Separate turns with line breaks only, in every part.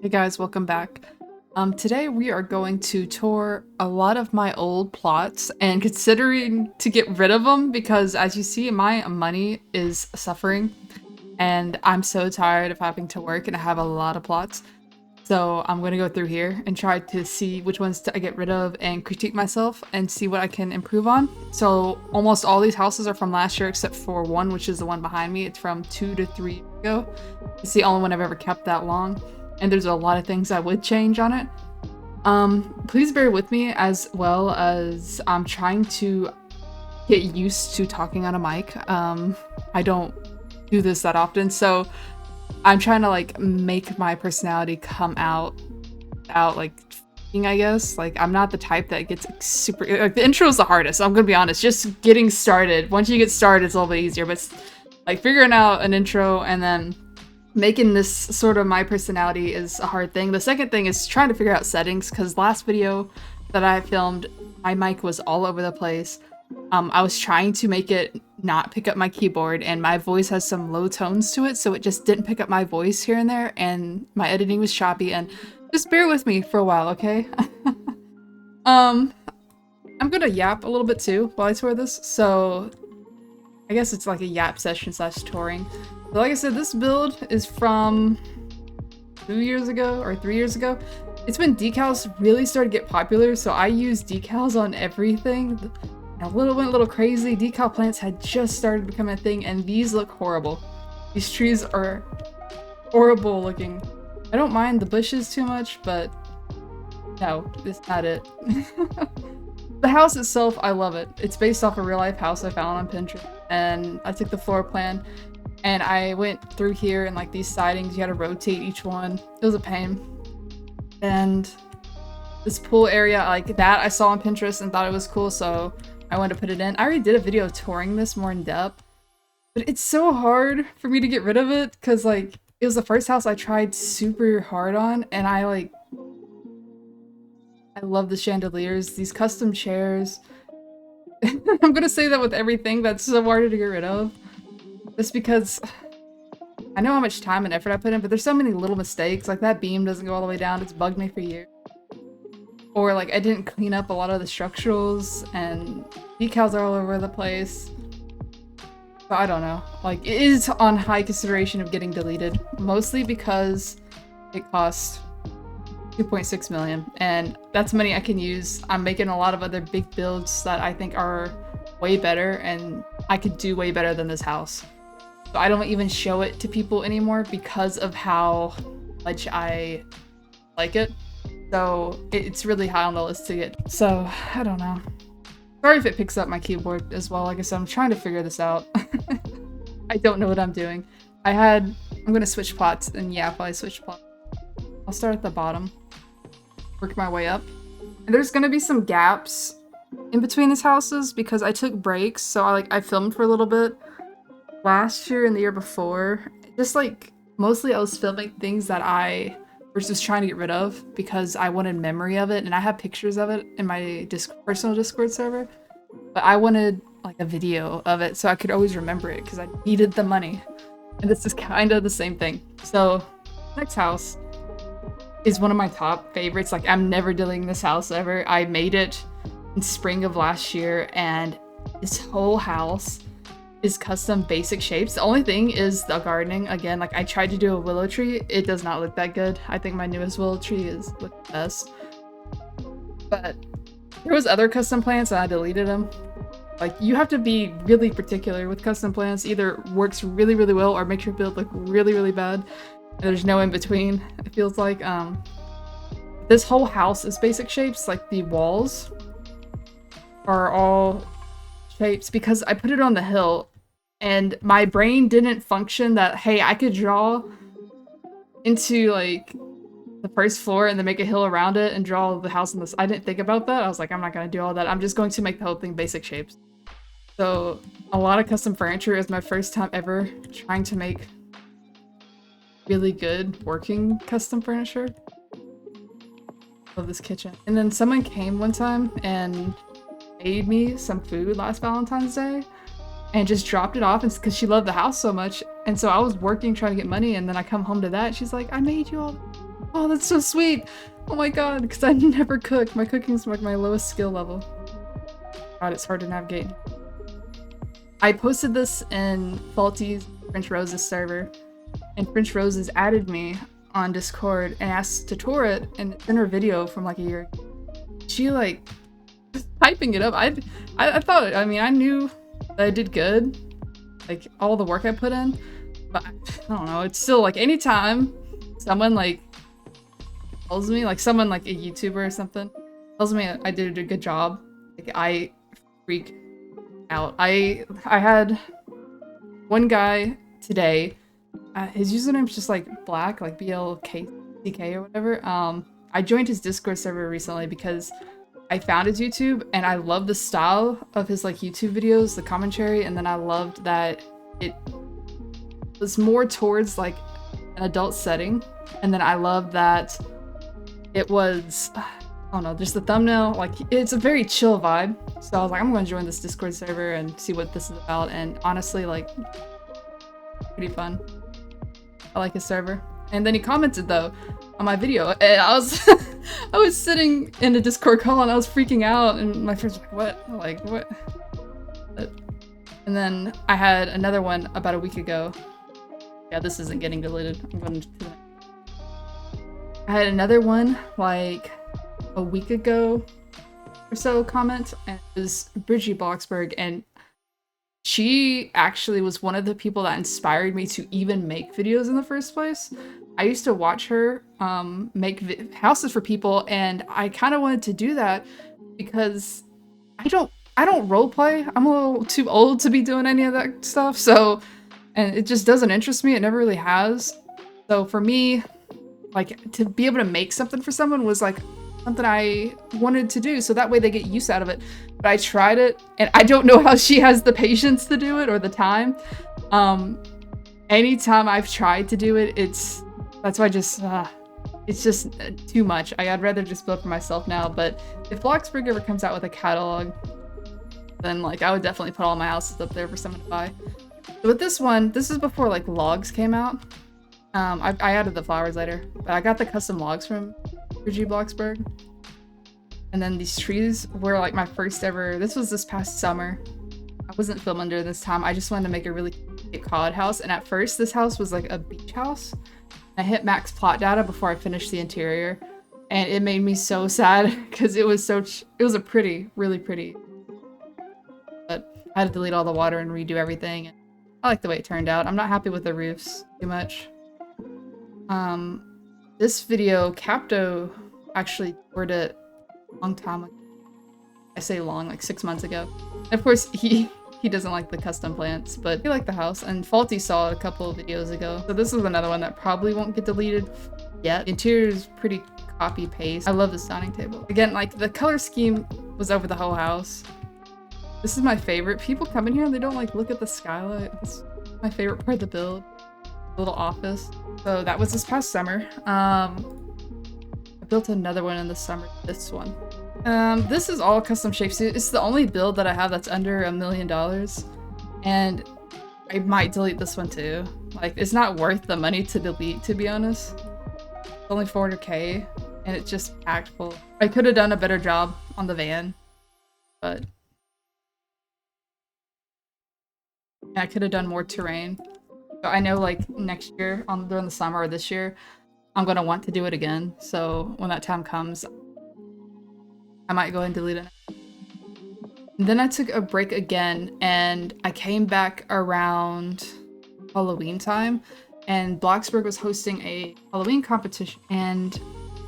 Hey guys, welcome back. Today we are going to tour a lot of my old plots and considering to get rid of them because as you see my money is suffering and I'm so tired of having to work and I have a lot of plots. So I'm going to go through here and try to see which ones to get rid of and critique myself and see what I can improve on. So almost all these houses are from last year except for one, which is the one behind me. It's from 2 to 3 years ago. It's the only one I've ever kept that long. And there's a lot of things I would change on it. Please bear with me as well as I'm trying to get used to talking on a mic. I don't do this that often, so I'm trying to like make my personality come out like I guess. Like I'm not the type that gets like, super like the intro is the hardest, I'm gonna be honest. Just getting started. Once you get started it's a little bit easier, but like figuring out an intro and then making this sort of my personality is a hard thing. The second thing is trying to figure out settings, because last video that I filmed, my mic was all over the place. I was trying to make it not pick up my keyboard, and my voice has some low tones to it, so it just didn't pick up my voice here and there, and my editing was choppy, and just bear with me for a while, okay? I'm gonna yap a little bit too while I tour this, so I guess it's like a yap session slash touring. But like I said, this build is from 2 years ago or 3 years ago. It's when decals really started to get popular, so I use decals on everything. I went a little crazy. Decal plants had just started becoming a thing, and these look horrible. These trees are horrible looking. I don't mind the bushes too much, but no, it's not it. The house itself, I love it. It's based off a real life house I found on Pinterest, and I took the floor plan and I went through here, and like these sidings, you had to rotate each one. It was a pain. And this pool area, like that I saw on Pinterest and thought it was cool, so I wanted to put it in. I already did a video touring this more in depth, but it's so hard for me to get rid of it because like it was the first house I tried super hard on, and I love the chandeliers, these custom chairs. I'm gonna say that with everything that's so hard to get rid of. Just because I know how much time and effort I put in, but there's so many little mistakes. Like that beam doesn't go all the way down. It's bugged me for years. Or like I didn't clean up a lot of the structurals and decals are all over the place. So I don't know. Like it is on high consideration of getting deleted. Mostly because it costs 2.6 million. And that's money I can use. I'm making a lot of other big builds that I think are way better, and I could do way better than this house. So I don't even show it to people anymore because of how much I like it. So it's really high on the list to get. So I don't know. Sorry if it picks up my keyboard as well. Like I said, I'm trying to figure this out. I don't know what I'm doing. I'm gonna switch plots and yap while I switch plots. I'll start at the bottom, work my way up. And there's gonna be some gaps in between these houses because I took breaks. So I filmed for a little bit last year and the year before. Just like mostly I was filming things that I was just trying to get rid of because I wanted memory of it, and I have pictures of it in my personal Discord server, but I wanted like a video of it so I could always remember it because I needed the money. And this is kind of the same thing. So next house is one of my top favorites. Like I'm never deleting this house ever. I made it in spring of last year, and this whole house is custom basic shapes. The only thing is the gardening. Again, like I tried to do a willow tree. It does not look that good. I think my newest willow tree is the best. But there was other custom plants and I deleted them. Like you have to be really particular with custom plants. Either works really, really well or makes your build look really, really bad. And there's no in between, it feels like. This whole house is basic shapes. Like the walls are all shapes because I put it on the hill and my brain didn't function that, hey, I could draw into like the first floor and then make a hill around it and draw the house on this. I didn't think about that. I was like, I'm not gonna do all that. I'm just going to make the whole thing basic shapes. So a lot of custom furniture is my first time ever trying to make really good working custom furniture. Love this kitchen. And then someone came one time and made me some food last Valentine's Day and just dropped it off because she loved the house so much. And so I was working trying to get money, and then I come home to that and she's like, I made you all Oh, that's so sweet. Oh my god, because I never cook. My cooking's like my lowest skill level. God, it's hard to navigate. I posted this in Faulty's French Roses server, and French Roses added me on Discord and asked to tour it, and it's in her video from like a year ago. She like hyping it up. I thought, I mean, I knew that I did good, like all the work I put in, but I don't know, it's still like anytime someone like tells me, like someone like a YouTuber or something tells me I did a good job, like I freak out. I had one guy today, his username's just like black, like BLKCK or whatever. I joined his Discord server recently because I found his YouTube and I love the style of his like YouTube videos, the commentary, and then I loved that it was more towards like an adult setting, and then I loved that it was, I don't know, just the thumbnail, like it's a very chill vibe. So I was like, I'm gonna join this Discord server and see what this is about, and honestly, like, pretty fun. I like his server. And then he commented though on my video, and I was I was sitting in a Discord call and I was freaking out, and my friends were like, what? I'm like, what? And then I had another one about a week ago. Yeah, this isn't getting deleted. I'm going to the next. I had another one like a week ago or so comment, and it was Bridgie Bloxburg, and she actually was one of the people that inspired me to even make videos in the first place. I used to watch her make houses for people, and I kind of wanted to do that because I don't roleplay. I'm a little too old to be doing any of that stuff, so, and it just doesn't interest me. It never really has. So for me, like, to be able to make something for someone was like something I wanted to do, so that way they get use out of it. But I tried it, and I don't know how she has the patience to do it or the time. Anytime I've tried to do it, that's why it's just too much. I'd rather just build for myself now. But if Bloxburg ever comes out with a catalog, then like I would definitely put all my houses up there for someone to buy. So with this one, this is before like logs came out. I added the flowers later, but I got the custom logs from Bridgie Bloxburg. And then these trees were like my first ever, this was this past summer. I wasn't filming during this time. I just wanted to make a really cute cod house. And at first this house was like a beach house. I hit max plot data before I finished the interior. And it made me so sad because it was a pretty, really pretty. But I had to delete all the water and redo everything. And I like the way it turned out. I'm not happy with the roofs too much. This video, Capto actually toured it a long time ago. I say long, like 6 months ago. And of course, he doesn't like the custom plants, but he liked the house, and Faulty saw it a couple of videos ago. So this is another one that probably won't get deleted yet. The interior is pretty copy-paste. I love this dining table. Again, like the color scheme was over the whole house. This is my favorite. People come in here and they don't like look at the skylight. It's my favorite part of the build. A little office. So that was this past summer. I built another one in the summer, this one. This is all custom shapes. It's the only build that I have that's under $1 million. And I might delete this one too. Like, it's not worth the money to delete, to be honest. It's only 400k, and it's just packed full. I could have done a better job on the van, but I could have done more terrain. So I know like next year, during the summer or this year, I'm gonna want to do it again. So when that time comes, I might go and delete it. And then I took a break again, and I came back around Halloween time, and Bloxburg was hosting a Halloween competition, and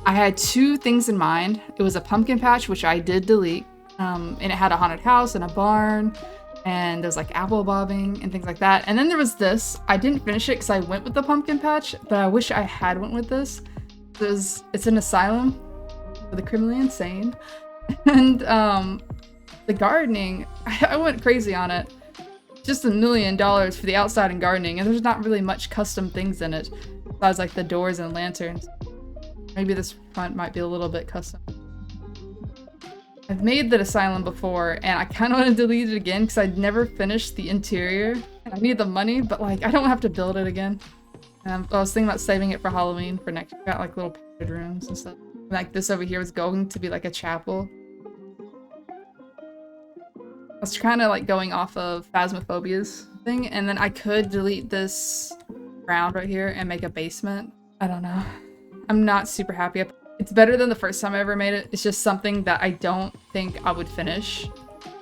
I had two things in mind. It was a pumpkin patch, which I did delete, and it had a haunted house and a barn, and there's like apple bobbing and things like that. And then there was this. I didn't finish it because I went with the pumpkin patch, but I wish I had went with this. It's an asylum for the criminally insane. And the gardening, I went crazy on it. Just $1 million for the outside and gardening, and there's not really much custom things in it besides like the doors and lanterns. Maybe this front might be a little bit custom. I've made the asylum before, and I kind of want to delete it again because I'd never finished the interior. I need the money, but like I don't have to build it again. I was thinking about saving it for Halloween for next year. Got like little pictures rooms and stuff. Like this over here was going to be like a chapel. I was kind of like going off of Phasmophobia's thing, and then I could delete this ground right here and make a basement. I don't know. I'm not super happy. It's better than the first time I ever made it. It's just something that I don't think I would finish.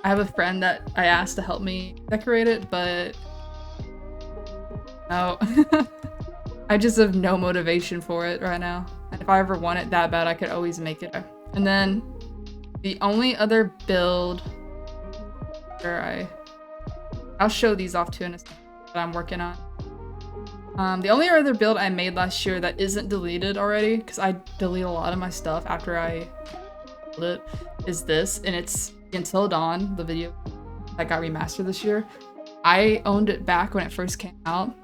I have a friend that I asked to help me decorate it, but no. I just have no motivation for it right now. And if I ever want it that bad, I could always make it. And then the only other build where I'll show these off too in a second that I'm working on. The only other build I made last year that isn't deleted already, because I delete a lot of my stuff after I build it, is this, and it's Until Dawn, the video that got remastered this year. I owned it back when it first came out,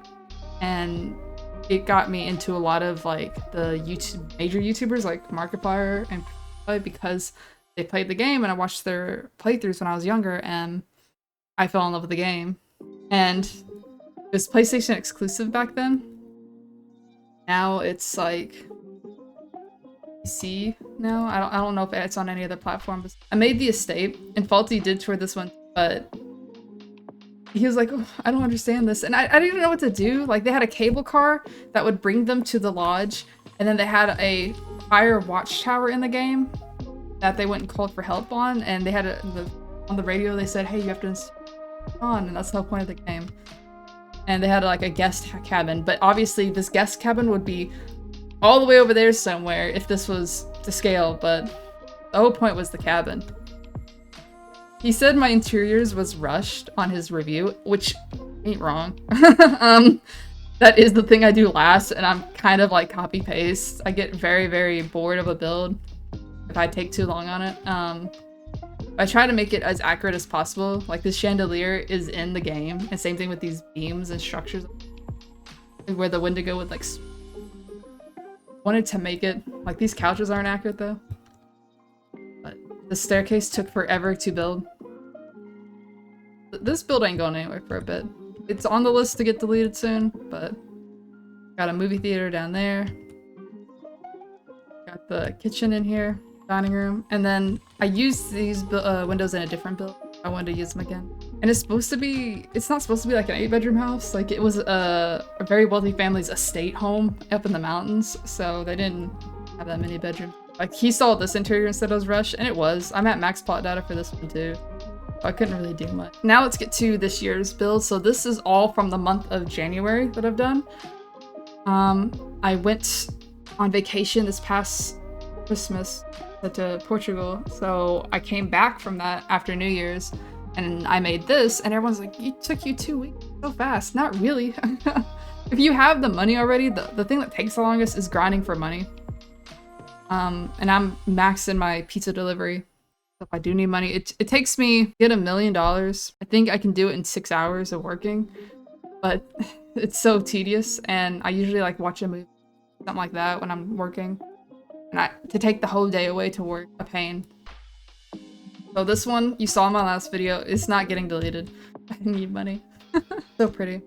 and it got me into a lot of like the major YouTubers like Markiplier and because they played the game, and I watched their playthroughs when I was younger, and I fell in love with the game. And it was PlayStation exclusive back then. Now it's like PC now. I don't know if it's on any other platform. But I made the estate, and Faulty did tour this one, but he was like, oh, I don't understand this. And I didn't know what to do. Like, they had a cable car that would bring them to the lodge, and then they had a fire watchtower in the game that they went and called for help on, and they had on the radio they said, hey, you have to on, and that's the whole point of the game. And they had like a guest cabin, but obviously this guest cabin would be all the way over there somewhere if this was to scale, but the whole point was the cabin. He said my interiors was rushed on his review, which ain't wrong. That is the thing I do last, and I'm kind of like copy paste. I get very, very bored of a build if I take too long on it. I try to make it as accurate as possible. Like, this chandelier is in the game, and same thing with these beams and structures where the Wendigo would like wanted to make it like these couches aren't accurate though, but the staircase took forever to build. This build ain't going anywhere for a bit. It's on the list to get deleted soon, but got a movie theater down there, got the kitchen in here, dining room, and then I used these windows in a different build. I wanted to use them again. And it's not supposed to be like an 8-bedroom house. Like, it was a very wealthy family's estate home up in the mountains, so they didn't have that many bedrooms. Like, he saw this interior and said it was rushed, and it was. I'm at max plot data for this one too, so I couldn't really do much. Now let's get to this year's build. So this is all from the month of January that I've done. I went on vacation this past Christmas to Portugal, so I came back from that after New Year's, and I made this, and everyone's like, it took you 2 weeks so fast. Not really. If you have the money already, the thing that takes the longest is grinding for money. And I'm maxing my pizza delivery. So if I do need money, it takes me to get $1 million. I think I can do it in 6 hours of working, but it's so tedious, and I usually like watch a movie, something like that when I'm working. And to take the whole day away to work, a pain. So this one, you saw in my last video, it's not getting deleted. I need money. So pretty.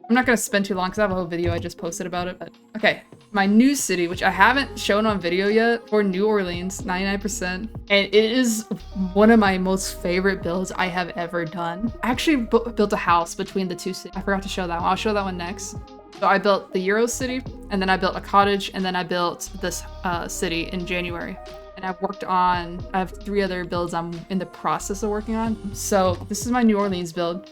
I'm not gonna spend too long because I have a whole video I just posted about it, but okay. My new city, which I haven't shown on video yet, for New Orleans, 99%. And it is one of my most favorite builds I have ever done. I actually built a house between the two cities. I forgot to show that one. I'll show that one next. So I built the Euro city, and then I built a cottage, and then I built this city in January. And I have 3 other builds I'm in the process of working on. So this is my New Orleans build.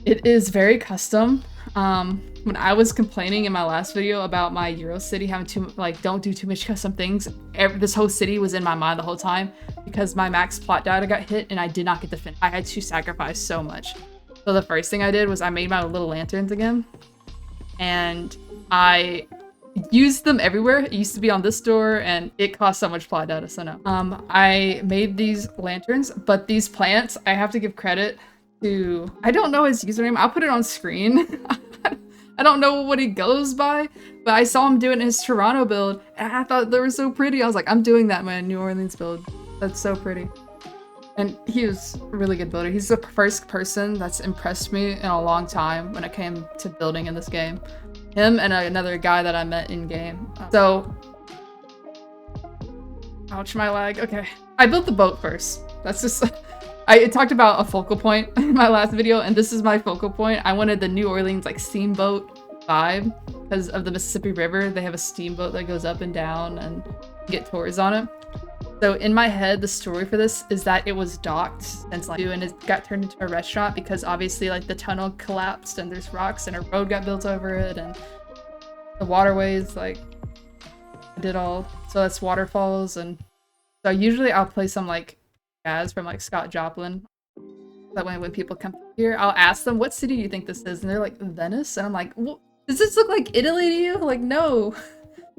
It is very custom. When I was complaining in my last video about my Euro city having don't do too much custom things, this whole city was in my mind the whole time because my max plot data got hit and I did not get to finish. I had to sacrifice so much. So the first thing I did was I made my little lanterns again, and I used them everywhere. It used to be on this door, and it cost so much plot data, so no. I made these lanterns, but these plants, I have to give credit to, I don't know his username. I'll put it on screen. I don't know what he goes by, but I saw him do it in his Toronto build, and I thought they were so pretty. I was like, I'm doing that in my New Orleans build. That's so pretty. And he was a really good builder. He's the first person that's impressed me in a long time when it came to building in this game. Him and another guy that I met in game. So, ouch, my lag. Okay, I built the boat first. That's just, I talked about a focal point in my last video, and this is my focal point. I wanted the New Orleans like steamboat vibe because of the Mississippi River. They have a steamboat that goes up and down and you get tours on it. So in my head, the story for this is that it was docked since like, and it got turned into a restaurant because obviously like the tunnel collapsed and there's rocks and a road got built over it and the waterways like did all. So that's waterfalls, and so usually I'll play some like jazz from like Scott Joplin. That way when people come here, I'll ask them, what city do you think this is? And they're like, Venice? And I'm like, well, does this look like Italy to you? Like, no,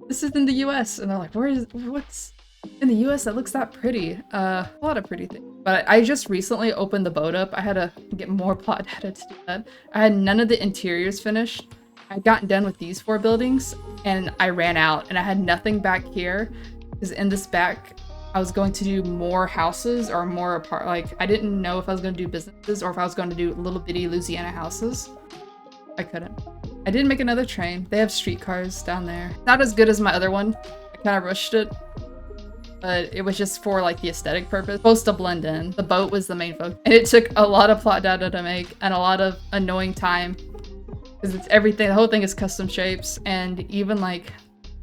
this is in the US. And they're like, what's in the US that looks that pretty? A lot of pretty things. But I just recently opened the boat up. I had to get more plot data to do that. I had none of the interiors finished. I'd gotten done with these 4 buildings and I ran out and I had nothing back here because in this back, I was going to do more houses or more like I didn't know if I was going to do businesses or if I was going to do little bitty Louisiana houses. I couldn't. I did make another train. They have streetcars down there. Not as good as my other one. I kind of rushed it, but it was just for like the aesthetic purpose. Supposed to blend in. The boat was the main focus. And it took a lot of plot data to make and a lot of annoying time because it's everything. The whole thing is custom shapes, and even like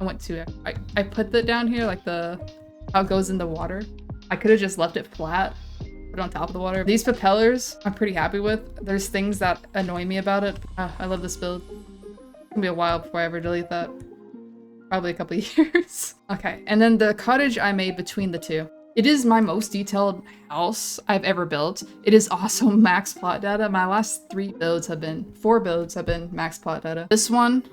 I put that down here like how it goes in the water. I could have just left it flat, put it on top of the water. These propellers, I'm pretty happy with. There's things that annoy me about it. I love this build. It's gonna be a while before I ever delete that. Probably a couple of years. Okay, and then the cottage I made between the two. It is my most detailed house I've ever built. It is also max plot data. My last 4 builds have been max plot data. This one,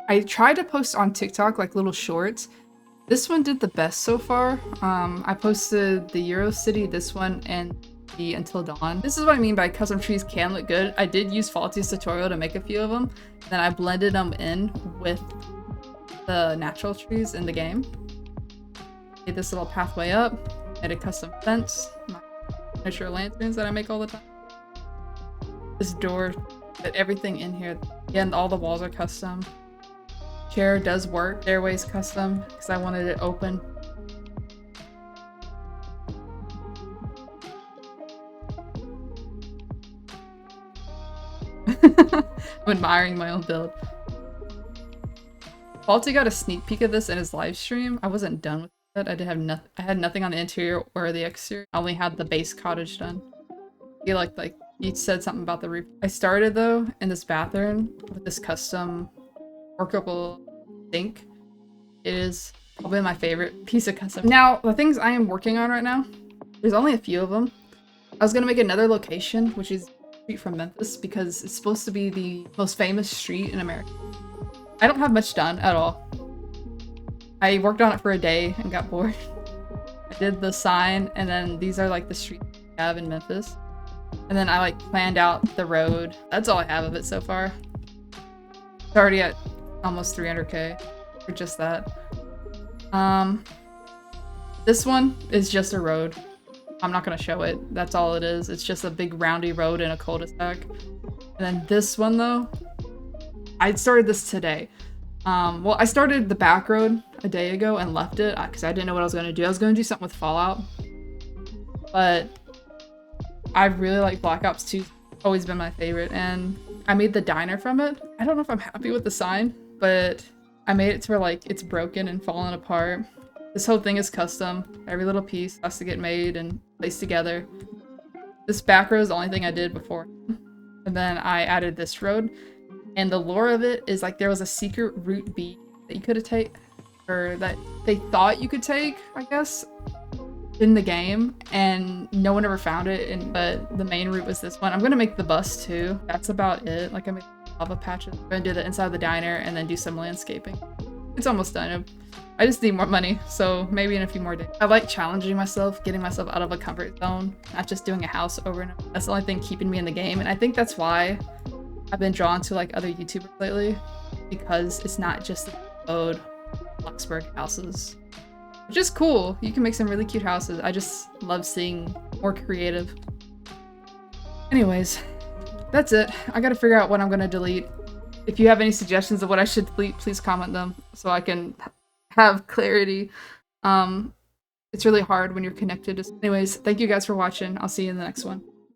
I tried to post on TikTok like little shorts. This one did the best so far. I posted the Euro City, this one, and the Until Dawn. This is what I mean by custom trees can look good. I did use Faulty's tutorial to make a few of them. Then I blended them in with the natural trees in the game. Made this little pathway up. Made a custom fence. My miniature lanterns that I make all the time. This door, but everything in here. Again, all the walls are custom. Chair does work. Stairway's custom because I wanted it open. I'm admiring my own build. Faulty got a sneak peek of this in his live stream. I wasn't done with it. I had nothing on the interior or the exterior. I only had the base cottage done. He like he said something about the roof. I started though in this bathroom with this custom workable sink. It is probably my favorite piece of custom. Now, the things I am working on right now, there's only a few of them. I was gonna make another location, which is a street from Memphis, because it's supposed to be the most famous street in America. I don't have much done at all. I worked on it for a day and got bored. I did the sign, and then these are like the streets I have in Memphis. And then I like planned out the road. That's all I have of it so far. It's already at almost 300k for just that. This one is just a road. I'm not gonna show it. That's all it is. It's just a big roundy road in a cul-de-sac. And then this one though, I started this today. Well, I started the back road a day ago and left it because I didn't know what I was gonna do. I was gonna do something with Fallout, but I really like Black Ops 2. Always been my favorite, and I made the diner from it. I don't know if I'm happy with the sign, but I made it to where like it's broken and falling apart. This whole thing is custom. Every little piece has to get made and placed together. This back road is the only thing I did before. And then I added this road. And the lore of it is like there was a secret route B that you could have taken, or that they thought you could take, I guess, in the game, and no one ever found it. But the main route was this one. I'm gonna make the bus too. That's about it. Like I made lava patches. I'm gonna do the inside of the diner and then do some landscaping. It's almost done. I just need more money, so maybe in a few more days. I like challenging myself, getting myself out of a comfort zone, not just doing a house over and over. That's the only thing keeping me in the game, and I think that's why I've been drawn to like other YouTubers lately, because it's not just the old Luxburg houses, which is cool. You can make some really cute houses. I just love seeing more creative. Anyways, that's it. I gotta figure out what I'm gonna delete. If you have any suggestions of what I should delete, please comment them so I can have clarity. It's really hard when you're connected. Anyways, thank you guys for watching. I'll see you in the next one.